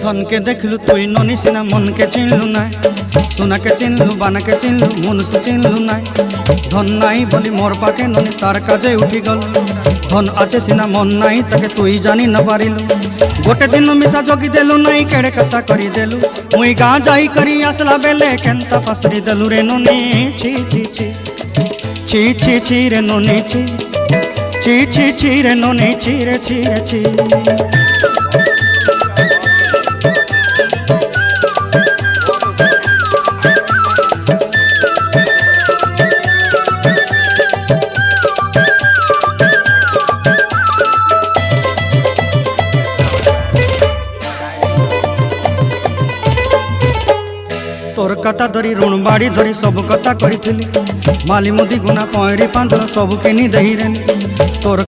धन के देखलु तुई ननी सिना मन के चिन्हलु ना सोना के चिन्हलु बाना के चिन्हलु मनुष्य चिन्हलु ना धन नाई बोली मोर पाके ननी तार काजे उठी गल धन आचे सिना मन नाई ताके तुई जानी न पारिलु गोटे दिन मिसा जगी देलु नाई केड़े कथा करी देलु मुई गाँ जाई करी आसला बेले केंता पासरी देलु रे ननी छी छी छी छी छी छी रे ननी छी छी छी छी रे ननी छी रे छी रे छी। तोर कथा धरी ऋण बाड़ी धरी सब कथा करी माली मुदी गुना पहरी पांदर सब किनी दही रे तोर